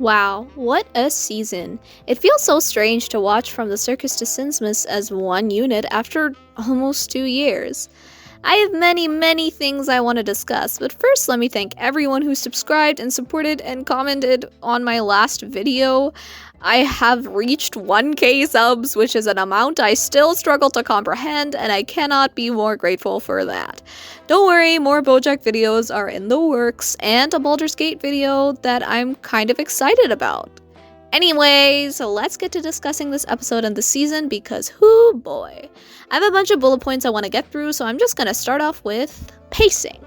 Wow, what a season. It feels so strange to watch from the circus to Sinsmas as one unit after almost 2 years. I have many things I want to discuss, but first let me thank everyone who subscribed and supported and commented on my last video. I have reached 1K subs, which is an amount I still struggle to comprehend, and I cannot be more grateful for that. Don't worry, more BoJack videos are in the works, and a Baldur's Gate video that I'm kind of excited about. Anyways, let's get to discussing this episode and the season because whoo boy. I have a bunch of bullet points I want to get through, so I'm just gonna start off with pacing.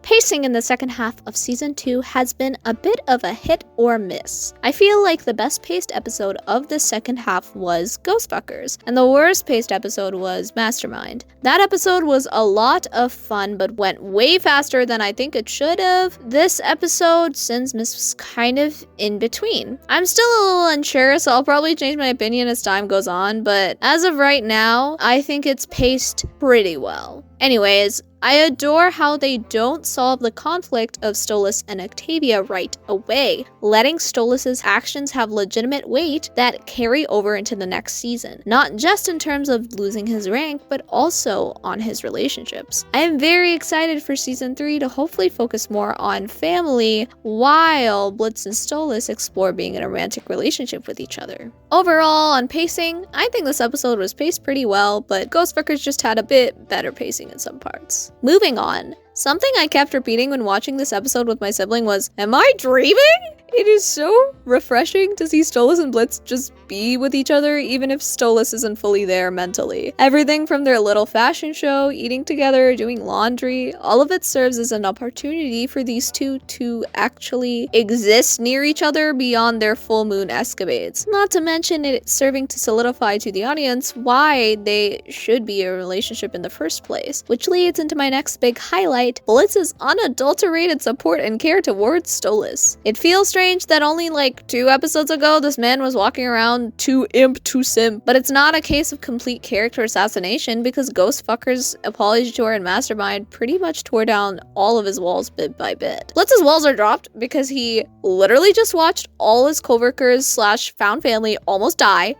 Pacing in the second half of Season 2 has been a bit of a hit or miss. I feel like the best paced episode of the second half was Ghostfuckers, and the worst paced episode was Mastermind. That episode was a lot of fun, but went way faster than I think it should have. This episode, Sinsmas, was kind of in between. I'm still a little unsure, so I'll probably change my opinion as time goes on, but as of right now, I think it's paced pretty well. Anyways, I adore how they don't solve the conflict of Stolas and Octavia right away, letting Stolas' actions have legitimate weight that carry over into the next season, not just in terms of losing his rank, but also on his relationships. I am very excited for Season 3 to hopefully focus more on family, while Blitz and Stolas explore being in a romantic relationship with each other. Overall, on pacing, I think this episode was paced pretty well, but Ghostfuckers just had a bit better pacing in some parts. Moving on, something I kept repeating when watching this episode with my sibling was, "Am I dreaming?" It is so refreshing to see Stolas and Blitz just be with each other, even if Stolas isn't fully there mentally. Everything from their little fashion show, eating together, doing laundry, all of it serves as an opportunity for these two to actually exist near each other beyond their full moon escapades. Not to mention it serving to solidify to the audience why they should be a relationship in the first place, which leads into my next big highlight, Blitz's unadulterated support and care towards Stolas. It feels strange that only like 2 episodes ago this man was walking around too imp to simp, but it's not a case of complete character assassination because Ghostfuckers' apology tour and Mastermind pretty much tore down all of his walls bit by bit. Blitz's walls are dropped because he literally just watched all his coworkers / found family almost died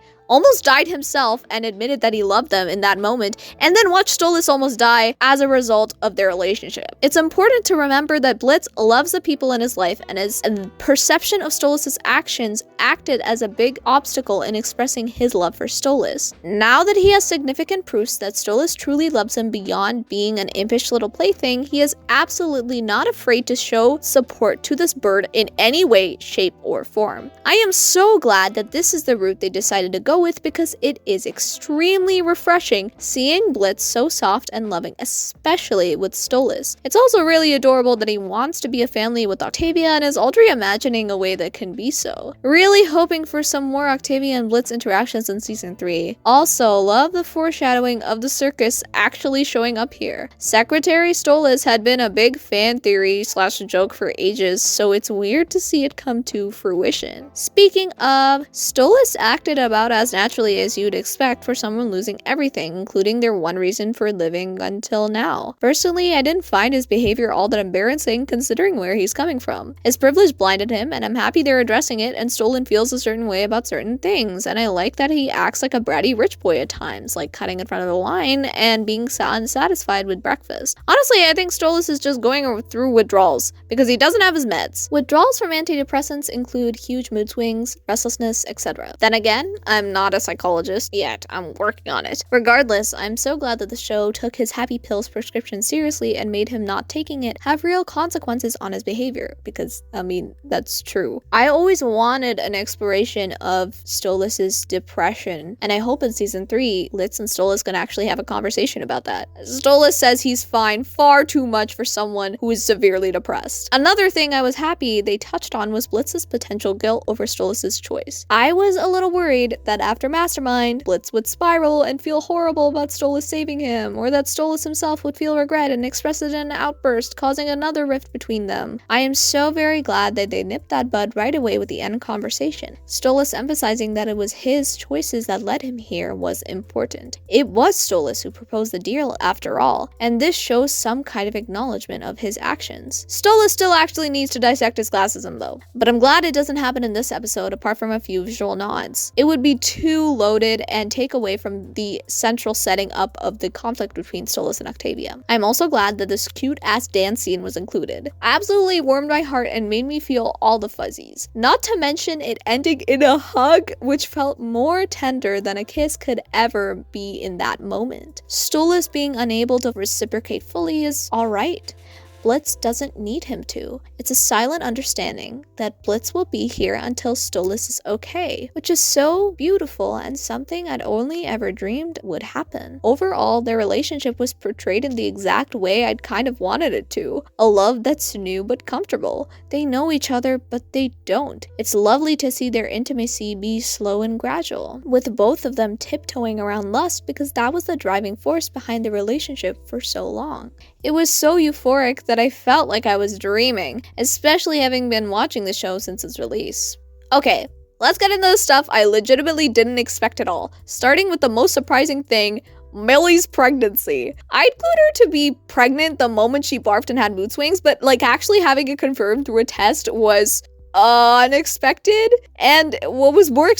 himself and admitted that he loved them in that moment, and then watched Stolas almost die as a result of their relationship. It's important to remember that Blitz loves the people in his life, and his perception of Stolas' actions acted as a big obstacle in expressing his love for Stolas. Now that he has significant proofs that Stolas truly loves him beyond being an impish little plaything, he is absolutely not afraid to show support to this bird in any way, shape, or form. I am so glad that this is the route they decided to go with because it is extremely refreshing seeing Blitz so soft and loving, especially with Stolas. It's also really adorable that he wants to be a family with Octavia and is already imagining a way that can be so. Really hoping for some more Octavia and Blitz interactions in Season 3. Also, love the foreshadowing of the circus actually showing up here. Secretary Stolas had been a big fan theory / joke for ages, so it's weird to see it come to fruition. Speaking of, Stolas acted about as naturally as you'd expect for someone losing everything, including their one reason for living until now. Personally, I didn't find his behavior all that embarrassing considering where he's coming from. His privilege blinded him, and I'm happy they're addressing it, and Stolen feels a certain way about certain things, and I like that he acts like a bratty rich boy at times, like cutting in front of the line and being unsatisfied with breakfast. Honestly, I think Stolas is just going through withdrawals, because he doesn't have his meds. Withdrawals from antidepressants include huge mood swings, restlessness, etc. Then again, I'm not a psychologist yet, I'm working on it. Regardless, I'm so glad that the show took his happy pills prescription seriously and made him not taking it have real consequences on his behavior, because, I mean, that's true. I always wanted an exploration of Stolas' depression, and I hope in Season 3, Blitz and Stolas can actually have a conversation about that. Stolas says he's fine far too much for someone who is severely depressed. Another thing I was happy they touched on was Blitz's potential guilt over Stolas' choice. I was a little worried that after Mastermind, Blitz would spiral and feel horrible about Stolas saving him, or that Stolas himself would feel regret and express it in an outburst, causing another rift between them. I am so very glad that they nipped that bud right away with the end conversation. Stolas emphasizing that it was his choices that led him here was important. It was Stolas who proposed the deal after all, and this shows some kind of acknowledgement of his actions. Stolas still actually needs to dissect his classism though, but I'm glad it doesn't happen in this episode apart from a few visual nods. It would be too loaded and take away from the central setting up of the conflict between Stolas and Octavia. I'm also glad that this cute-ass dance scene was included. Absolutely warmed my heart and made me feel all the fuzzies. Not to mention it ending in a hug, which felt more tender than a kiss could ever be in that moment. Stolas being unable to reciprocate fully is alright. Blitz doesn't need him to. It's a silent understanding that Blitz will be here until Stolas is okay, which is so beautiful and something I'd only ever dreamed would happen. Overall, their relationship was portrayed in the exact way I'd kind of wanted it to. A love that's new but comfortable. They know each other, but they don't. It's lovely to see their intimacy be slow and gradual, with both of them tiptoeing around lust because that was the driving force behind the relationship for so long. It was so euphoric that I felt like I was dreaming, especially having been watching the show since its release. Okay, let's get into the stuff I legitimately didn't expect at all, starting with the most surprising thing, Millie's pregnancy. I'd clued her to be pregnant the moment she barfed and had mood swings, but like actually having it confirmed through a test was unexpected, and what was more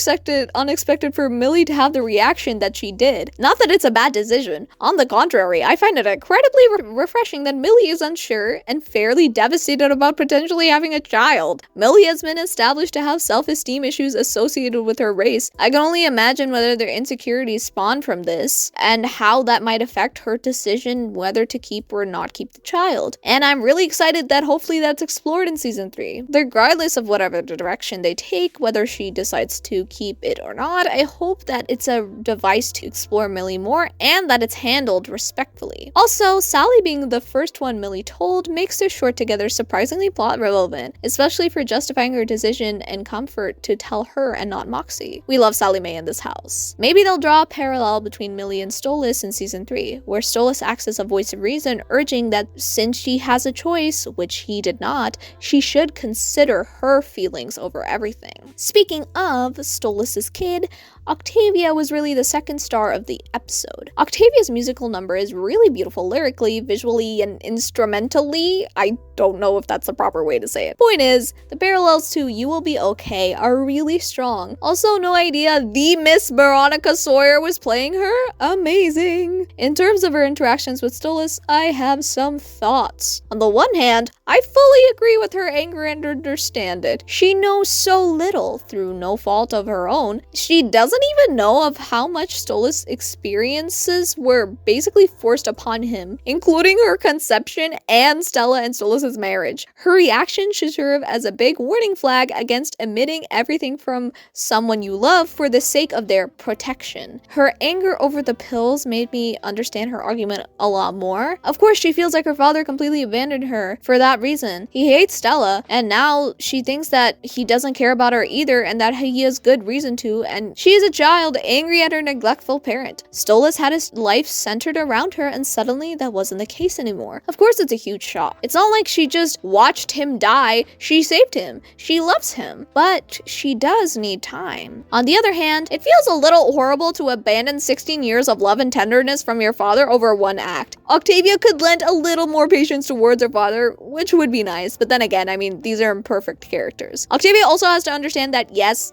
unexpected for Millie to have the reaction that she did. Not that it's a bad decision. On the contrary, I find it incredibly refreshing that Millie is unsure and fairly devastated about potentially having a child. Millie has been established to have self-esteem issues associated with her race. I can only imagine whether their insecurities spawn from this, and how that might affect her decision whether to keep or not keep the child. And I'm really excited that hopefully that's explored in season 3. Regardless of whatever direction they take, whether she decides to keep it or not, I hope that it's a device to explore Millie more and that it's handled respectfully. Also, Sally being the first one Millie told makes their short together surprisingly plot relevant, especially for justifying her decision and comfort to tell her and not Moxie. We love Sally Mae in this house. Maybe they'll draw a parallel between Millie and Stolas in season 3, where Stolas acts as a voice of reason, urging that since she has a choice, which he did not, she should consider her feelings over everything. Speaking of Stolas' kid, Octavia was really the second star of the episode. Octavia's musical number is really beautiful lyrically, visually, and instrumentally. I don't know if that's the proper way to say it. Point is, the parallels to You Will Be Okay are really strong. Also, no idea the Miss Veronica Sawyer was playing her? Amazing! In terms of her interactions with Stolas, I have some thoughts. On the one hand, I fully agree with her anger and understand it. She knows so little through no fault of her own. She doesn't even know of how much Stolas' experiences were basically forced upon him, including her conception and Stella and Stolas' marriage. Her reaction should serve as a big warning flag against emitting everything from someone you love for the sake of their protection. Her anger over the pills made me understand her argument a lot more. Of course, she feels like her father completely abandoned her for that reason. He hates Stella, and now she thinks that he doesn't care about her either and that he has good reason to, and she is a child angry at her neglectful parent. Stolas had his life centered around her, and suddenly that wasn't the case anymore. Of course, it's a huge shock. It's not like she just watched him die. She saved him. She loves him. But she does need time. On the other hand, it feels a little horrible to abandon 16 years of love and tenderness from your father over one act. Octavia could lend a little more patience towards her father, which would be nice, but then again, I mean, these are imperfect characters. Octavia also has to understand that yes,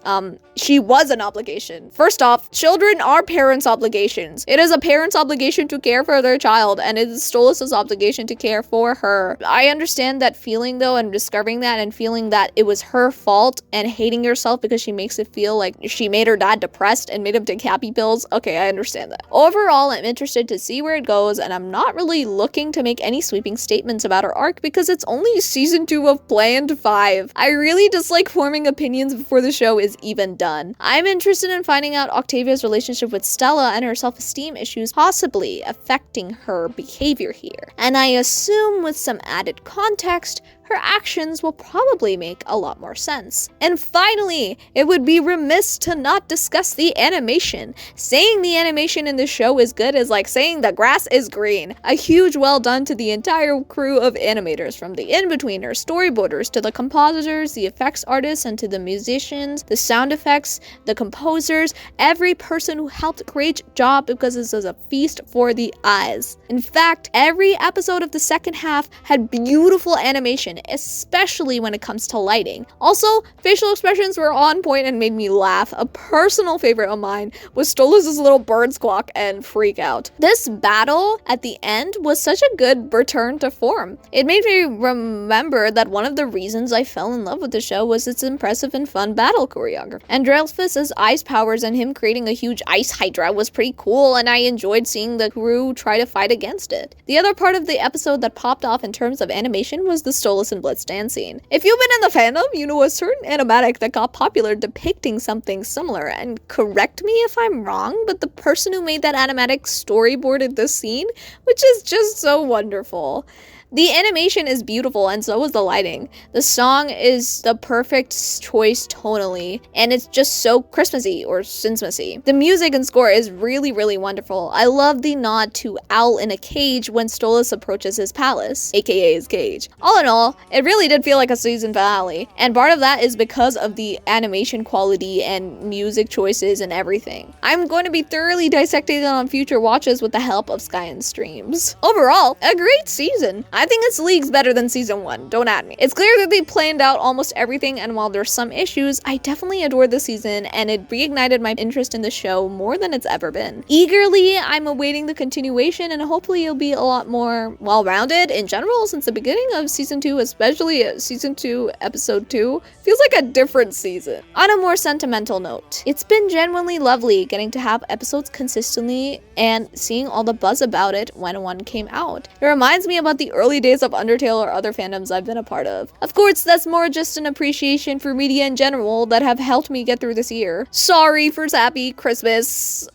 she was an obligation. First off, children are parents' obligations. It is a parent's obligation to care for their child, and it is Stolas' obligation to care for her. I understand that feeling though, and discovering that and feeling that it was her fault and hating yourself because she makes it feel like she made her dad depressed and made him take happy pills. Okay, I understand that. Overall, I'm interested to see where it goes, and I'm not really looking to make any sweeping statements about her arc because it's only season 2 of planned 5. I really dislike forming opinions before the show is even done. I'm interested in finding out Octavia's relationship with Stella and her self-esteem issues possibly affecting her behavior here. And I assume with some added context, her actions will probably make a lot more sense. And finally, it would be remiss to not discuss the animation. Saying the animation in this show is good is like saying the grass is green. A huge well done to the entire crew of animators, from the in-betweeners, storyboarders, to the compositors, the effects artists, and to the musicians, the sound effects, the composers, every person who helped create job, because this is a feast for the eyes. In fact, every episode of the second half had beautiful animation, especially when it comes to lighting. Also, facial expressions were on point and made me laugh. A personal favorite of mine was Stolas' little bird squawk and freak out. This battle at the end was such a good return to form. It made me remember that one of the reasons I fell in love with the show was its impressive and fun battle choreography. And Dreyfus' ice powers and him creating a huge ice hydra was pretty cool, and I enjoyed seeing the crew try to fight against it. The other part of the episode that popped off in terms of animation was the Stolas and Blitz dance scene. If you've been in the fandom, you know a certain animatic that got popular depicting something similar, and correct me if I'm wrong, but the person who made that animatic storyboarded this scene, which is just so wonderful. The animation is beautiful, and so is the lighting. The song is the perfect choice tonally, and it's just so Christmassy or Sinsmasy. The music and score is really, really wonderful. I love the nod to Owl in a Cage when Stolas approaches his palace, aka his cage. All in all, it really did feel like a season finale, and part of that is because of the animation quality and music choices and everything. I'm going to be thoroughly dissecting it on future watches with the help of Sky and Streams. Overall, a great season. I think it's leagues better than season 1, don't at me. It's clear that they planned out almost everything, and while there's some issues, I definitely adored the season, and it reignited my interest in the show more than it's ever been. Eagerly, I'm awaiting the continuation, and hopefully it'll be a lot more well-rounded in general, since the beginning of season 2, especially season 2, episode 2, feels like a different season. On a more sentimental note, it's been genuinely lovely getting to have episodes consistently and seeing all the buzz about it when one came out. It reminds me about the early days of Undertale or other fandoms I've been a part of. Of course, that's more just an appreciation for media in general that have helped me get through this year. Sorry for Sappy Christmas,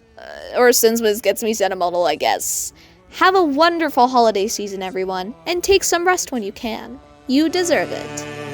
or Sinsmas gets me sentimental, I guess. Have a wonderful holiday season, everyone, and take some rest when you can. You deserve it.